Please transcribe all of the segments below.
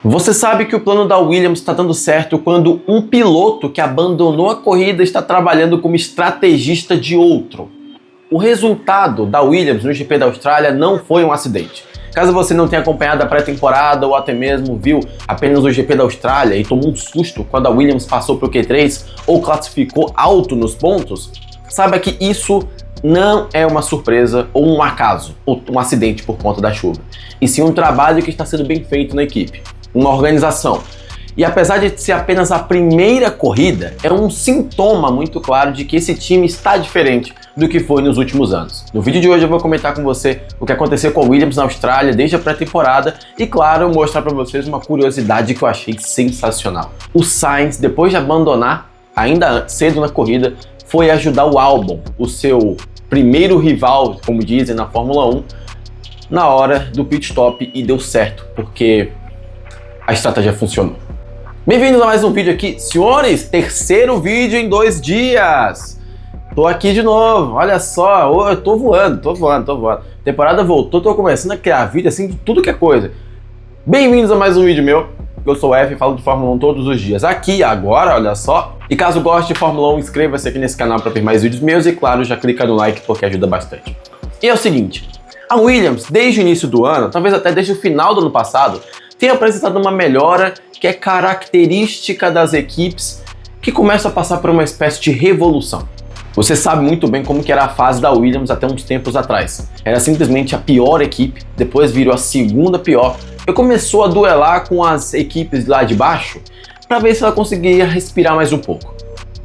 Você sabe que o plano da Williams está dando certo quando um piloto que abandonou a corrida está trabalhando como estrategista de outro. O resultado da Williams no GP da Austrália não foi um acidente. Caso você não tenha acompanhado a pré-temporada ou até mesmo viu apenas o GP da Austrália e tomou um susto quando a Williams passou para o Q3 ou classificou alto nos pontos, saiba que isso não é uma surpresa ou um acaso, ou um acidente por conta da chuva, e sim um trabalho que está sendo bem feito na equipe, uma organização. E apesar de ser apenas a primeira corrida, é um sintoma muito claro de que esse time está diferente do que foi nos últimos anos. No vídeo de hoje eu vou comentar com você o que aconteceu com a Williams na Austrália desde a pré-temporada e, claro, mostrar para vocês uma curiosidade que eu achei sensacional. O Sainz, depois de abandonar, ainda cedo na corrida, foi ajudar o Albon, o seu primeiro rival, como dizem na Fórmula 1, na hora do pit stop, e deu certo, porque a estratégia funcionou. Bem-vindos a mais um vídeo aqui, senhores, terceiro vídeo em 2 dias. Tô aqui de novo, olha só, eu tô voando. A temporada voltou, tô começando a criar vídeo assim de tudo que é coisa. Bem-vindos a mais um vídeo meu, eu sou o F e falo de Fórmula 1 todos os dias, aqui agora, olha só. E caso goste de Fórmula 1, inscreva-se aqui nesse canal para ver mais vídeos meus e, claro, já clica no like porque ajuda bastante. E é o seguinte, a Williams, desde o início do ano, talvez até desde o final do ano passado, tem apresentado uma melhora que é característica das equipes que começam a passar por uma espécie de revolução. Você sabe muito bem como que era a fase da Williams até uns tempos atrás. Era simplesmente a pior equipe, depois virou a segunda pior e começou a duelar com as equipes lá de baixo para ver se ela conseguia respirar mais um pouco.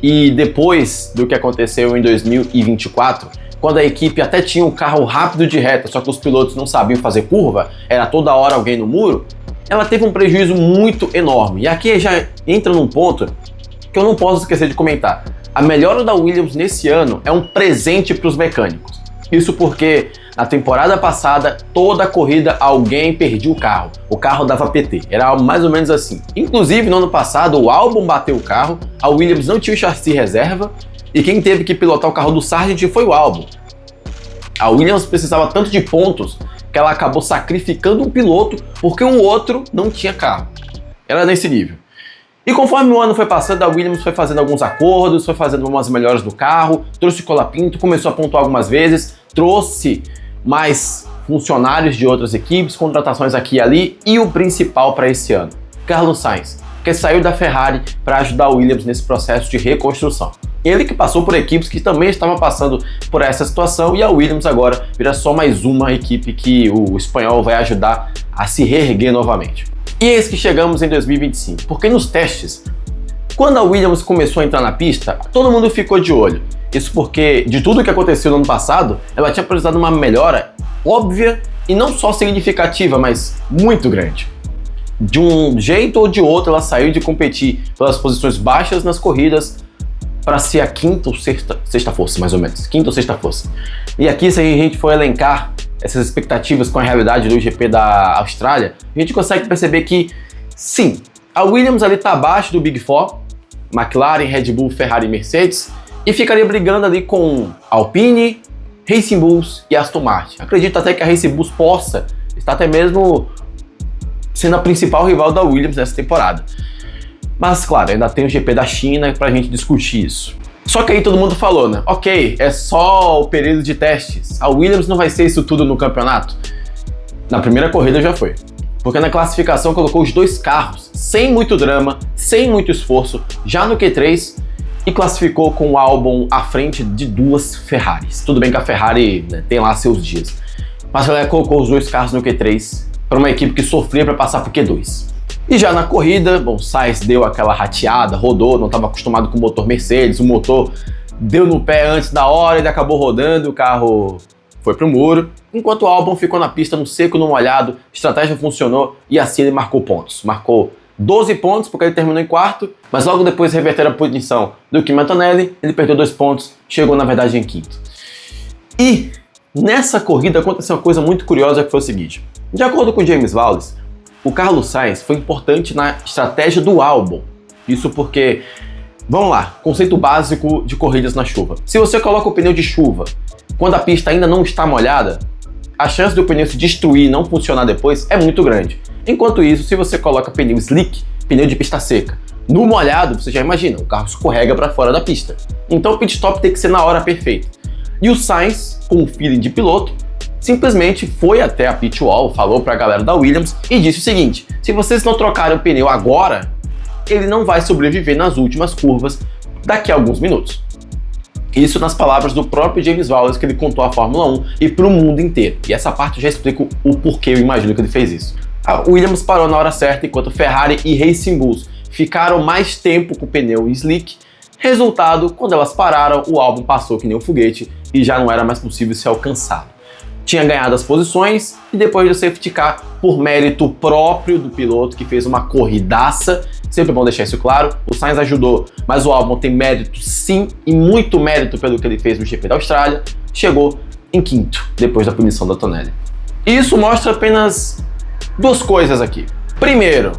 E depois do que aconteceu em 2024, quando a equipe até tinha um carro rápido de reta, só que os pilotos não sabiam fazer curva, era toda hora alguém no muro, ela teve um prejuízo muito enorme. E aqui já entra num ponto que eu não posso esquecer de comentar. A melhora da Williams nesse ano é um presente para os mecânicos. Isso porque na temporada passada, toda a corrida alguém perdia o carro dava PT, era mais ou menos assim. Inclusive no ano passado o Albon bateu o carro, a Williams não tinha o chassi reserva e quem teve que pilotar o carro do Sargent foi o Albon. A Williams precisava tanto de pontos que ela acabou sacrificando um piloto porque o outro não tinha carro. Era nesse nível. E conforme o ano foi passando, a Williams foi fazendo alguns acordos, foi fazendo umas melhoras do carro, trouxe colapinto, começou a pontuar algumas vezes, trouxe mais funcionários de outras equipes, contratações aqui e ali, e o principal para esse ano, Carlos Sainz, que saiu da Ferrari para ajudar a Williams nesse processo de reconstrução. Ele que passou por equipes que também estavam passando por essa situação, e a Williams agora vira só mais uma equipe que o espanhol vai ajudar a se reerguer novamente. E eis que chegamos em 2025, porque nos testes, quando a Williams começou a entrar na pista, todo mundo ficou de olho. Isso porque, de tudo que aconteceu no ano passado, ela tinha apresentado uma melhora óbvia e não só significativa, mas muito grande. De um jeito ou de outro, ela saiu de competir pelas posições baixas nas corridas para ser a quinta ou sexta força, mais ou menos. Quinta ou sexta força. E aqui, se a gente for elencar essas expectativas com a realidade do GP da Austrália, a gente consegue perceber que, sim, a Williams ali está abaixo do Big Four, McLaren, Red Bull, Ferrari e Mercedes, e ficaria brigando ali com Alpine, Racing Bulls e Aston Martin. Acredito até que a Racing Bulls possa estar até mesmo sendo a principal rival da Williams nessa temporada. Mas, claro, ainda tem o GP da China pra gente discutir isso. Só que aí todo mundo falou, né? Ok, é só o período de testes. A Williams não vai ser isso tudo no campeonato? Na primeira corrida já foi. Porque na classificação colocou os 2 carros, sem muito drama, sem muito esforço, já no Q3, e classificou com o Albon à frente de 2 Ferraris. Tudo bem que a Ferrari, né, tem lá seus dias. Mas ela colocou os 2 carros no Q3 para uma equipe que sofria para passar pro Q2. E já na corrida, bom, Sainz deu aquela rateada, rodou, não estava acostumado com o motor Mercedes, o motor deu no pé antes da hora, ele acabou rodando, o carro foi pro muro, enquanto o Albon ficou na pista no seco, no molhado, a estratégia funcionou e assim ele marcou pontos. Marcou 12 pontos porque ele terminou em quarto, mas logo depois de reverter a punição do Kimi Antonelli, ele perdeu 2 pontos, chegou na verdade em quinto. E nessa corrida aconteceu uma coisa muito curiosa que foi o seguinte, de acordo com James Vowles, o Carlos Sainz foi importante na estratégia do Albon. Isso porque, vamos lá, conceito básico de corridas na chuva. Se você coloca o pneu de chuva quando a pista ainda não está molhada, a chance do pneu se destruir e não funcionar depois é muito grande. Enquanto isso, se você coloca pneu slick, pneu de pista seca, no molhado, você já imagina, o carro escorrega para fora da pista. Então o pit stop tem que ser na hora perfeita. E o Sainz, com o feeling de piloto, simplesmente foi até a pit wall, falou para a galera da Williams e disse o seguinte: se vocês não trocarem o pneu agora, ele não vai sobreviver nas últimas curvas daqui a alguns minutos. Isso nas palavras do próprio James Vowles, que ele contou à Fórmula 1 e para o mundo inteiro. E essa parte eu já explico o porquê eu imagino que ele fez isso. A Williams parou na hora certa, enquanto Ferrari e Racing Bulls ficaram mais tempo com o pneu slick. Resultado, quando elas pararam, o Albon passou que nem um foguete e já não era mais possível ser alcançado. Tinha ganhado as posições e depois do safety car, por mérito próprio do piloto, que fez uma corridaça, sempre bom deixar isso claro, o Sainz ajudou, mas o Albon tem mérito sim, e muito mérito pelo que ele fez no GP da Austrália, chegou em quinto, depois da punição da Antonelli. E isso mostra apenas duas coisas aqui. Primeiro,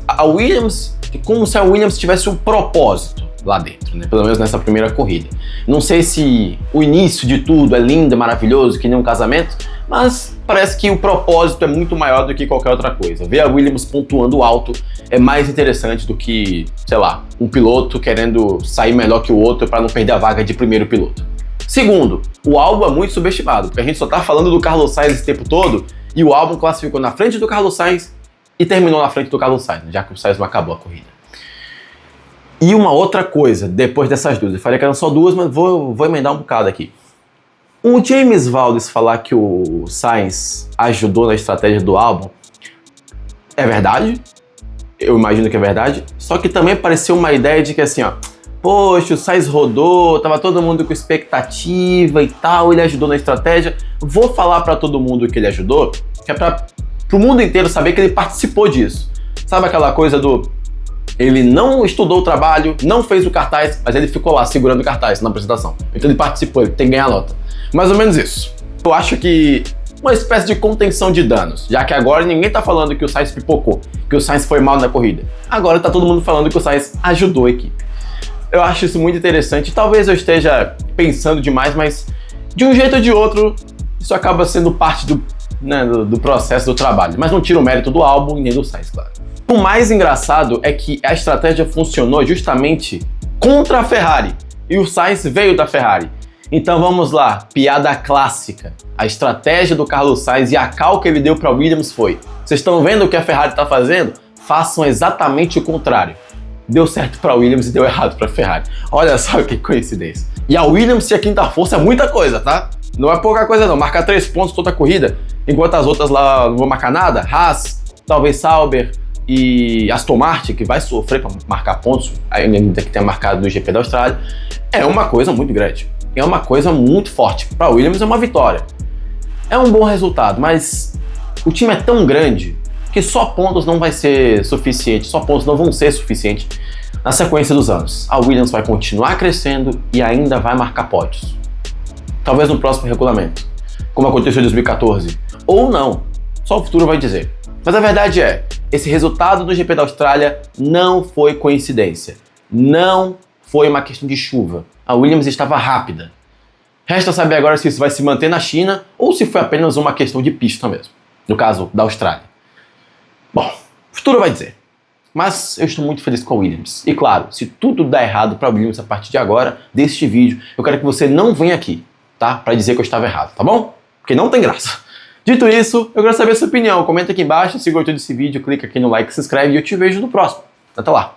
a Williams, como se a Williams tivesse um propósito lá dentro, né? Pelo menos nessa primeira corrida. Não sei se o início de tudo é lindo, maravilhoso, que nem um casamento, mas parece que o propósito é muito maior do que qualquer outra coisa. Ver a Williams pontuando alto é mais interessante do que, sei lá, um piloto querendo sair melhor que o outro para não perder a vaga de primeiro piloto. Segundo, o Albon é muito subestimado, porque a gente só tá falando do Carlos Sainz esse tempo todo, e o Albon classificou na frente do Carlos Sainz e terminou na frente do Carlos Sainz, já que o Sainz não acabou a corrida. E uma outra coisa, depois dessas duas, eu falei que eram só duas, mas vou emendar um bocado aqui. O James Vowles falar que o Sainz ajudou na estratégia do Albon é verdade, eu imagino que é verdade, só que também pareceu uma ideia de que assim, ó, poxa, o Sainz rodou, tava todo mundo com expectativa e tal, ele ajudou na estratégia. Vou falar pra todo mundo que ele ajudou, que é pro mundo inteiro saber que ele participou disso. Sabe aquela coisa do... Ele não estudou o trabalho, não fez o cartaz, mas ele ficou lá segurando o cartaz na apresentação. Então ele participou, ele tem que ganhar nota. Mais ou menos isso. Eu acho que uma espécie de contenção de danos, já que agora ninguém tá falando que o Sainz pipocou, que o Sainz foi mal na corrida. Agora tá todo mundo falando que o Sainz ajudou a equipe. Eu acho isso muito interessante. Talvez eu esteja pensando demais, mas de um jeito ou de outro, isso acaba sendo parte do processo do trabalho. Mas não tira o mérito do Albon e nem do Sainz, claro. O mais engraçado é que a estratégia funcionou justamente contra a Ferrari. E o Sainz veio da Ferrari. Então vamos lá, piada clássica. A estratégia do Carlos Sainz e a cal que ele deu para a Williams foi: vocês estão vendo o que a Ferrari está fazendo? Façam exatamente o contrário. Deu certo para a Williams e deu errado para a Ferrari. Olha só que coincidência. E a Williams ser a quinta força é muita coisa, tá? Não é pouca coisa não. Marcar 3 pontos toda a corrida, enquanto as outras lá não vão marcar nada. Haas, talvez Sauber e Aston Martin, que vai sofrer para marcar pontos, ainda que tenha marcado no GP da Austrália, é uma coisa muito grande. É uma coisa muito forte. Para a Williams é uma vitória. É um bom resultado, mas o time é tão grande que só pontos não vai ser suficiente, só pontos não vão ser suficientes na sequência dos anos. A Williams vai continuar crescendo e ainda vai marcar pódios. Talvez no próximo regulamento, como aconteceu em 2014. Ou não, só o futuro vai dizer. Mas a verdade é, esse resultado do GP da Austrália não foi coincidência. Não foi uma questão de chuva. A Williams estava rápida. Resta saber agora se isso vai se manter na China ou se foi apenas uma questão de pista mesmo. No caso da Austrália. Bom, o futuro vai dizer. Mas eu estou muito feliz com a Williams. E claro, se tudo der errado para a Williams a partir de agora, deste vídeo, eu quero que você não venha aqui, tá? Para dizer que eu estava errado, tá bom? Porque não tem graça. Dito isso, eu quero saber a sua opinião. Comenta aqui embaixo, se gostou desse vídeo, clica aqui no like, se inscreve e eu te vejo no próximo. Até lá!